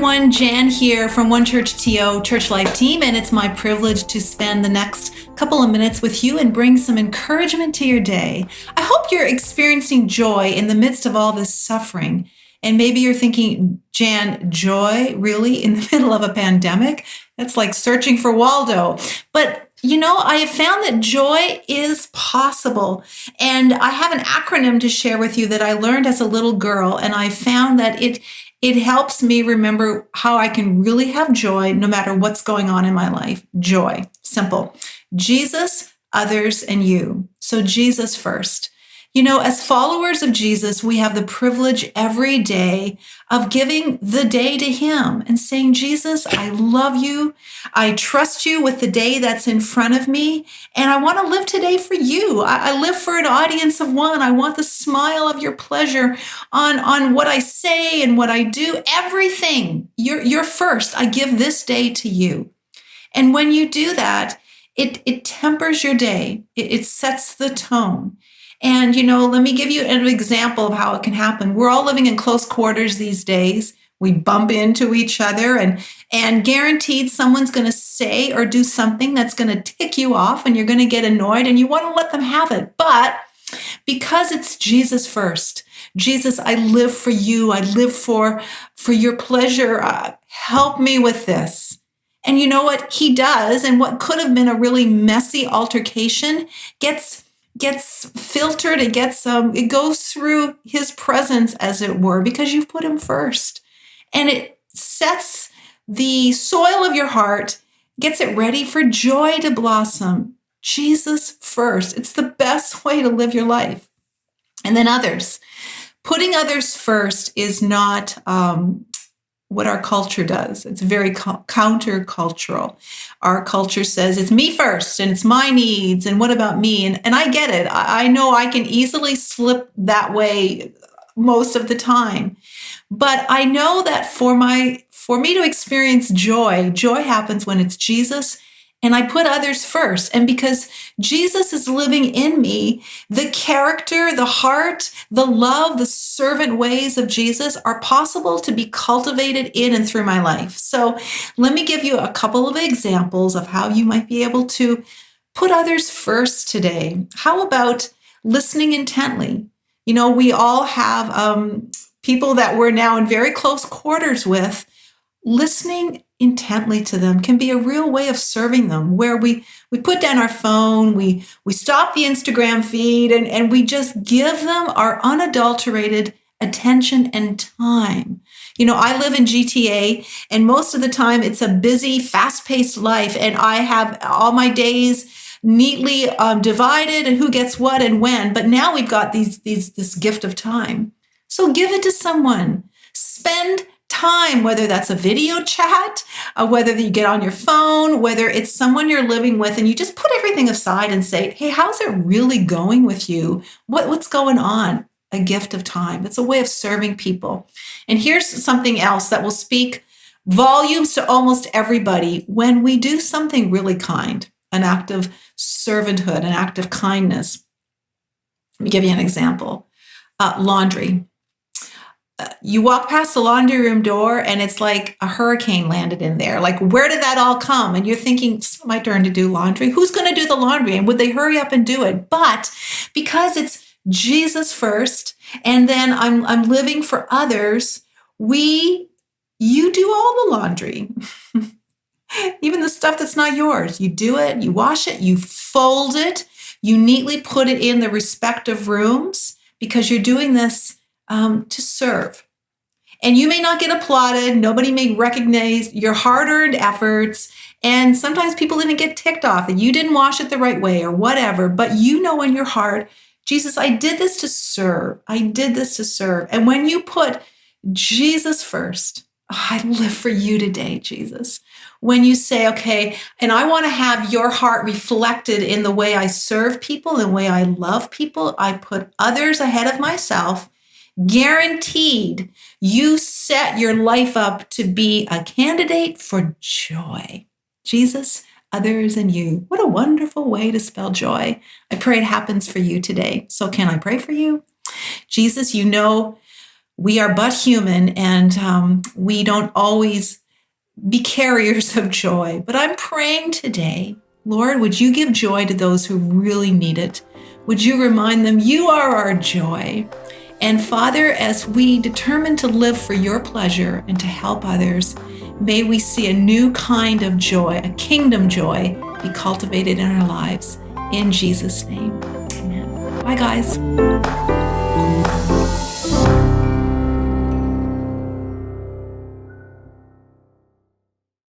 everyone, Jan here from OneChurch.to Church Life team, and it's my privilege to spend the next couple of minutes with you and bring some encouragement to your day. I hope you're experiencing joy in the midst of all this suffering. And maybe you're thinking, Jan, joy really in the middle of a pandemic? That's like searching for Waldo. But I have found that joy is possible. And I have an acronym to share with you that I learned as a little girl. And I found that it helps me remember how I can really have joy no matter what's going on in my life. Joy, simple. Jesus, others, and you. So Jesus first. As followers of Jesus, we have the privilege every day of giving the day to him and saying, Jesus, I love you. I trust you with the day that's in front of me. And I want to live today for you. I live for an audience of one. I want the smile of your pleasure on what I say and what I do. Everything. You're first. I give this day to you. And when you do that, it tempers your day. It sets the tone. And, let me give you an example of how it can happen. We're all living in close quarters these days. We bump into each other and guaranteed someone's going to say or do something that's going to tick you off and you're going to get annoyed and you want to let them have it. But because it's Jesus first, Jesus, I live for you. I live for your pleasure. Help me with this. And you know what he does? And what could have been a really messy altercation gets filtered. It goes through his presence, as it were, because you've put him first. And it sets the soil of your heart, gets it ready for joy to blossom. Jesus first. It's the best way to live your life. And then others. Putting others first is not what our culture does. It's very countercultural. Our culture says it's me first and it's my needs and what about me? And I get it. I know I can easily slip that way most of the time. But I know that for me to experience joy happens when it's Jesus and I put others first. And because Jesus is living in me, the character, the heart, the love, the servant ways of Jesus are possible to be cultivated in and through my life. So let me give you a couple of examples of how you might be able to put others first today. How about listening intently? We all have people that we're now in very close quarters with. Listening intently to them can be a real way of serving them, where we put down our phone, we stop the Instagram feed, and we just give them our unadulterated attention and time. I live in GTA, and most of the time it's a busy, fast-paced life, and I have all my days neatly divided and who gets what and when. But now we've got this gift of time. So give it to someone. Spend time, whether that's a video chat, whether you get on your phone, whether it's someone you're living with, and you just put everything aside and say, hey, how's it really going with you? What's going on? A gift of time. It's a way of serving people. And here's something else that will speak volumes to almost everybody. When we do something really kind, an act of servanthood, an act of kindness. Let me give you an example. Laundry. You walk past the laundry room door and it's like a hurricane landed in there. Like, where did that all come? And you're thinking, it's my turn to do laundry. Who's going to do the laundry? And would they hurry up and do it? But because it's Jesus first, and then I'm living for others, you do all the laundry. Even the stuff that's not yours. You do it, you wash it, you fold it, you neatly put it in the respective rooms because you're doing this to serve. And you may not get applauded. Nobody may recognize your hard-earned efforts. And sometimes people even get ticked off that you didn't wash it the right way or whatever. But you know in your heart, Jesus, I did this to serve. I did this to serve. And when you put Jesus first, I live for you today, Jesus. When you say, okay, and I want to have your heart reflected in the way I serve people, the way I love people, I put others ahead of myself. Guaranteed, you set your life up to be a candidate for joy. Jesus, others, and you. What a wonderful way to spell joy. I pray it happens for you today. So can I pray for you? Jesus, you know we are but human, and we don't always be carriers of joy. But I'm praying today, Lord, would you give joy to those who really need it? Would you remind them you are our joy? And Father, as we determine to live for your pleasure and to help others, may we see a new kind of joy, a kingdom joy, be cultivated in our lives. In Jesus' name, amen. Bye, guys.